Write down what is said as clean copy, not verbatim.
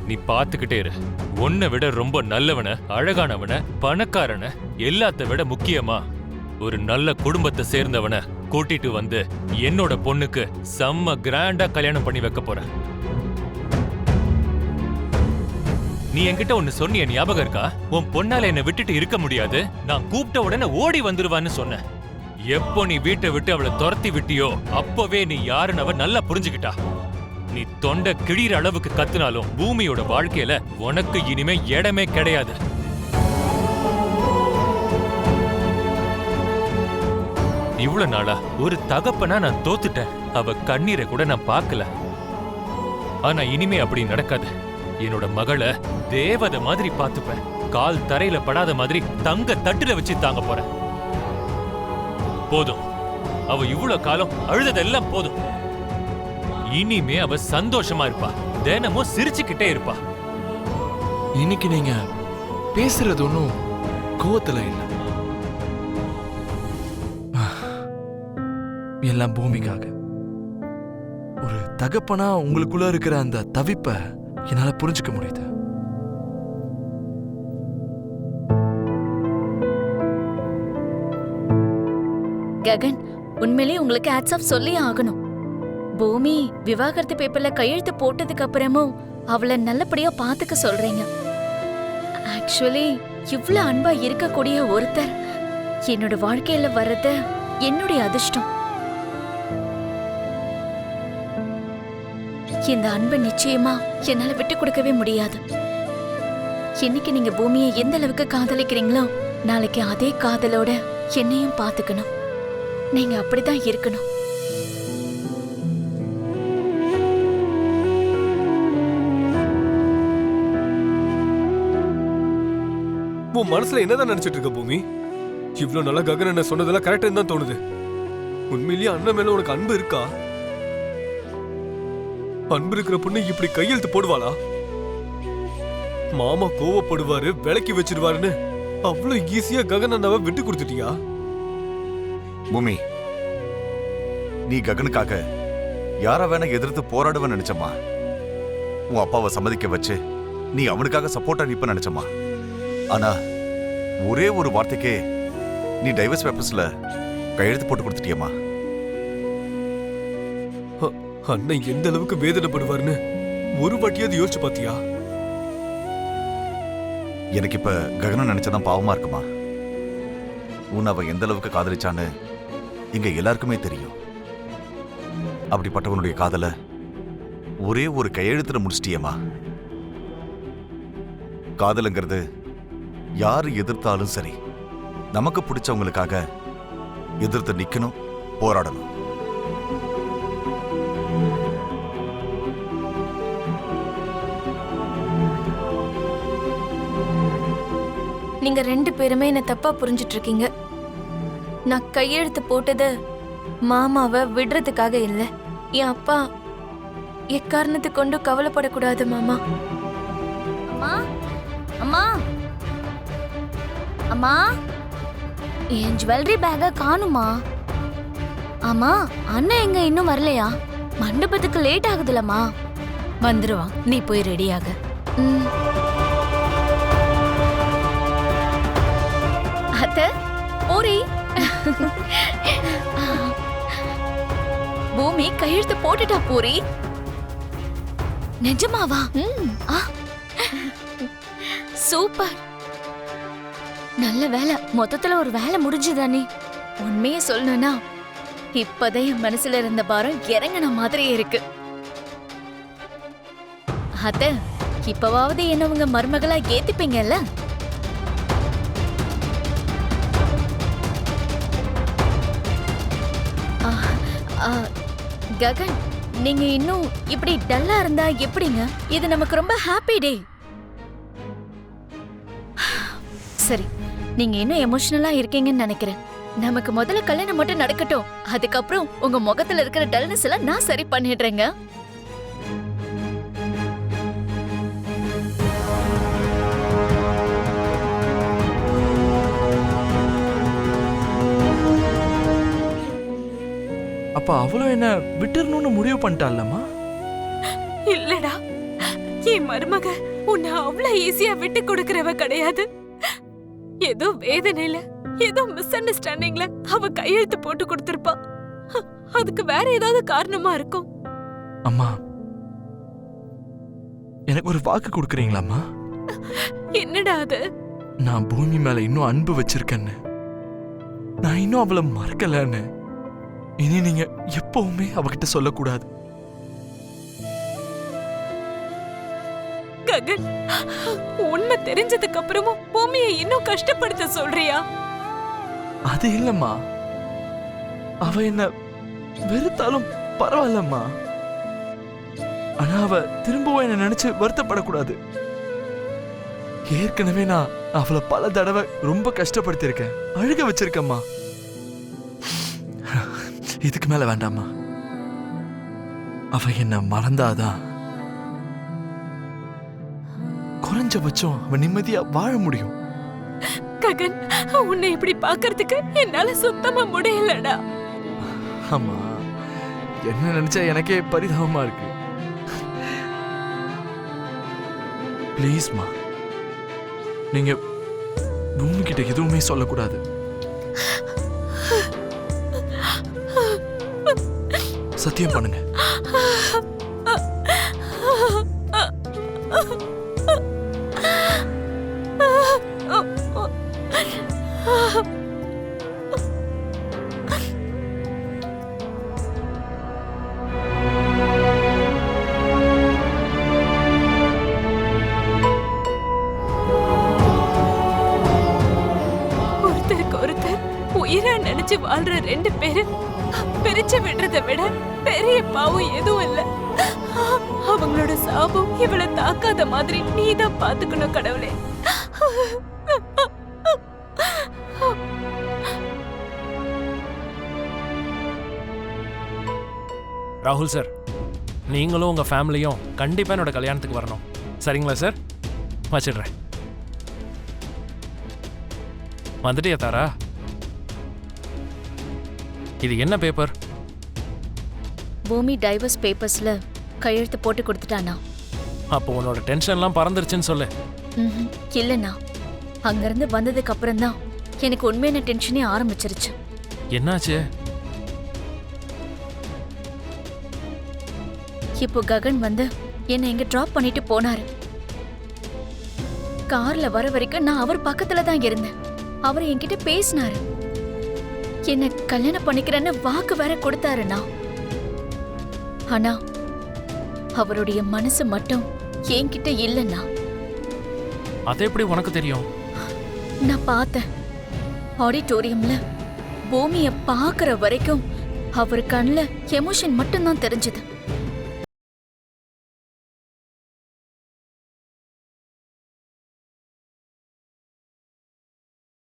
நீ பாத்துக்கிட்டே இரு. உன்னை விட ரொம்ப நல்லவன, அழகானவன, பணக்காரன, எல்லாத்த விட முக்கியமா ஒரு நல்ல குடும்பத்தை சேர்ந்தவன கூட்டிட்டு வந்து என்னோட பொண்ணுக்கு செம்ம கிராண்டா கல்யாணம் பண்ணி வைக்க போற. நீ என்கிட்ட ஒன்னு சொன்னிய ஞாபகம் இருக்கா? உன் பொண்ணால என்னை விட்டுட்டு இருக்க முடியாது, நான் கூப்பிட்ட உடனே ஓடி வந்துருவான்னு சொன்ன. எப்போ நீ வீட்டை விட்டு அவளை துரத்தி விட்டியோ அப்பவே நீ யாருன்னு அவ நல்லா புரிஞ்சுக்கிட்டா. நீ தொண்டை கிழிற அளவுக்கு கத்துனாலும் பூமியோட வாழ்க்கையில உனக்கு இனிமே இடமே கிடையாது. இவ்வளவு நாளா ஒரு தகப்பனா நான் தோத்துட்டேன். அவ கண்ணீரை கூட நான் பார்க்கல. ஆனா இனிமே அப்படி நடக்காது. என்னோட மகளை தேவதை மாதிரி பார்த்துப்பேன். கால் தரையில படாத மாதிரி தங்க தட்டுல வச்சு தாங்க போறேன். போதும், அவ இவ்வளவு காலம் அழுததெல்லாம் போதும். இனிமே அவ சந்தோஷமா இருப்பா, தினமும் சிரிச்சுக்கிட்டே இருப்பா. இன்னைக்கு நீங்க பேசுறது ஒன்னும் கோவத்துல இல்ல, எல்லாம் பூமிக்காக. ஒரு தகப்பனா உங்களுக்குள்ள இருக்கிற அந்த தவிப்ப என்னால புரிஞ்சுக்க முடியுது. ககன், உண்மையிலேயே உங்களுக்கு ஹேட்ஸ் ஆஃப் சொல்லி ஆகணும். பூமி விவாகரத்து பேப்பர்ல கையெழுத்து போட்டதுக்கு அப்புறமும் அவளை நல்லபடியா பாத்துக்க சொல்றீங்க. ஆக்சுவலி இவ்ளோ அன்பா இருக்கக்கூடிய ஒருத்தர் என்னோட வாழ்க்கையில வர்றது என்னுடைய அதிர்ஷ்டம். இந்த அன்பை நிச்சயமா என்னால விட்டு கொடுக்கவே முடியாது. இன்னைக்கு நீங்க பூமியை எந்த அளவுக்கு காதலிக்கிறீங்களோ நாளைக்கு அதே காதலோட என்னையும் பாத்துக்கணும். நீங்க அப்படிதான் இருக்கணும். உன் மனசுல என்னதான் நினைச்சிட்டு இருக்க பூமி? இவ்வளவு நல்லா ககன் என்ன சொன்னதெல்லாம் கரெக்டா தான் தோணுது. உண்மையிலேயே அண்ணன் மேல உனக்கு அன்பு இருக்கா? அன்பு இருக்கிற பொண்ணு இப்படி கையெழுத்து போடுவாளா? மாமா கோவப்படுவாரு, விலக்கி வச்சிருவாருன்னு அவ்வளவு ஈஸியா ககன் அண்ணாவை விட்டு கொடுத்துட்டியா? பூமி, நீ ககனுக்காக யார வேணா எதிர்த்து போராடுவ நினைச்சமா? உன் அப்பாவை சம்மதிக்க வச்சு நீ அவனுக்காக சப்போர்ட்டா நிப்ப நினைச்சமா? ஆனா ஒரே ஒரு வார்த்தைக்கே நீ டைவர்ஸ் பேப்பர்ஸ்ல கையெழுத்து போட்டு கொடுத்துட்டியம்மா. அண்ணன் எந்த அளவுக்கு வேதனைப்படுவாருன்னு ஒரு வாட்டியாவது யோசிச்சு பாத்தியா? எனக்கு இப்ப ககனம் நினைச்சதான் பாவமா இருக்குமா? உன் அவ எந்த அளவுக்கு காதலிச்சான்னு இங்க எல்லாருக்குமே தெரியும். அப்படிப்பட்டவனுடைய காதல ஒரே ஒரு கையெழுத்துல முடிச்சிட்டியம்மா. காதலுங்கிறது யாரு எதிர்த்தாலும் சரி, நமக்கு பிடிச்சவங்களுக்காக எதிர்த்து நிக்கணும், போராடணும். நீங்க ரெண்டு பேருமே என்ன தப்பா புரிஞ்சிட்டு இருக்கீங்க. நான் கையெழுத்து போட்டது மாமாவை விடுறதுக்காக இல்ல. என் அப்பா எக்காரணத்தை கொண்டு கவலைப்படக்கூடாது மாமா. அம்மா, அம்மா, அம்மா, என் ஜுவல்லரி பேக காணுமா? ஆமா, அண்ணன் எங்க இன்னும் வரலையா? மண்டபத்துக்கு லேட் ஆகுதுலம்மா. வந்துருவான், நீ போய் ரெடியாக. அத்தை, பூரி. பூமி கையெழுத்து போட்டுட்டா பூரி. நிஜமாவா? சூப்பர், நல்ல வேலை. மொத்தத்துல ஒரு வேலை முடிஞ்சுதானே. உண்மையை சொல்லணும்னா இப்பதான் என் மனசுல இருந்த பாரம் இறங்கின மாதிரியே இருக்கு. அத்தை, இப்பவாவது என்ன உங்க மருமகளா ஏத்துப்பீங்கல்ல? ககன், நீங்க இன்னும் இப்படி டல்லா இருந்தா எப்படிங்க? இது நமக்கு ரொம்ப ஹாப்பி டே. சரி, நீங்க இன்னும் எமோஷனலா இருக்கீங்கன்னு நினைக்கிறேன். நமக்கு முதல்ல கல்யாணம் மட்டும் நடக்கட்டும். அதுக்கப்புறம் உங்க முகத்துல இருக்கிற டல்னஸ் எல்லாம் நான் சரி பண்ணிடுறேங்க. அப்ப அவளும் என்ன விட்டுறணும்னு முடிவு பண்ணிட்டாள்லம்மா? இல்லடா, என் மருமக உன்னை அவ்வளவு ஈஸியா விட்டு கொடுக்கறவ கிடையாது. ஏதோ வேதனையில, ஏதோ மிஸ் அண்டர்ஸ்டாண்டிங்ல அவ கையெழுத்து போட்டு கொடுத்திருப்பா. அதுக்கு வேற ஏதாவது காரணமா இருக்கும். அம்மா, எனக்கு ஒரு வாக்கு கொடுக்குறீங்களாம்மா? என்னடா அது? நான் பூமி மேல இன்னும் அன்பு வச்சிருக்கேன்னு, நான் இன்னும் அவளை மறக்கலன்னு, இனி நீங்க எப்பவுமே அவகிட்ட சொல்லக்கூடாது. ககன், உண்மை தெரிஞ்சதுக்கு அப்புறமும் பூமியை இன்னும் கஷ்டப்படுத்த சொல்றியா? அது இல்லம்மா, அவ என்ன வெறுத்தாலும் பரவாயில்லம்மா. ஆனா அவ திரும்பவும் என்ன நினைச்சு வருத்தப்படக்கூடாது. ஏற்கனவே நான் அவளை பல தடவை ரொம்ப கஷ்டப்படுத்திருக்கேன், அழுக வச்சிருக்கேம்மா. இதுக்கு மேல வேண்டாம்மா. அவ என்ன மறந்தாதான் குறைஞ்சபட்சம் அவ நிம்மதியா வாழ முடியும். ககன், உன்னை இப்படி பாக்குறதுக்கு என்னால சுத்தமா முடியலடா. ஆமா, என்ன நினைச்சா எனக்கே பரிதாபமா இருக்கு. ப்ளீஸ்மா, நீங்க பூமி கிட்ட எதுவுமே சொல்லக்கூடாது. சத்தியம் பண்ணுங்க. ஒருத்தருக்கு ஒருத்தர் உயிரா நினைச்சு வாழ்ற ரெண்டு பேரு பிரிச்சு விடுறதை விட பெரிய பாவம் எதுவும் இல்ல. அவங்களோட சாபம் இவளை தாக்காத மாதிரி நீதான் பாத்துக்கணும் கடவுளே. ராகுல் சார், நீங்களும் உங்கள் ஃபேமிலியும் கண்டிப்பாக என்னோட கல்யாணத்துக்கு வரணும். சரிங்களா சார்? வச்சிடுறேன். வந்துட்டியா தாரா? இது என்ன பேப்பர்? பூமி டைவர்ஸ் பேப்பர்ஸ்ல கையெழுத்து போட்டு கொடுத்துட்டானா? அப்போ உன்னோட டென்ஷன்லாம் பறந்துருச்சுன்னு சொல்லு. இல்லண்ணா, அங்கிருந்து வந்ததுக்கு அப்புறம் தான் எனக்கு உண்மையான டென்ஷனே ஆரம்பிச்சிருச்சு. என்னாச்சு? இப்போ ககன் வந்து என்னை இங்க டிராப் பண்ணிட்டு போனாரு. கார்ல வர வரைக்கும் நான் அவர் பக்கத்துல தான் இருந்தேன். அவர் என்கிட்ட பேசினாரு, என்ன கல்யாணம் பண்ணிக்கிறேன்னு வாக்கு வேற கொடுத்தாருண்ணா. ஆனா அவருடைய மனசு மட்டும் என்கிட்ட இல்லைண்ணா. அது எப்படி உனக்கு தெரியும்? நான் பார்த்தேன். ஆடிட்டோரியம்ல பூமிய பாக்குற வரைக்கும் அவர் கண்ணுல எமோஷன் மட்டும்தான் தெரிஞ்சது.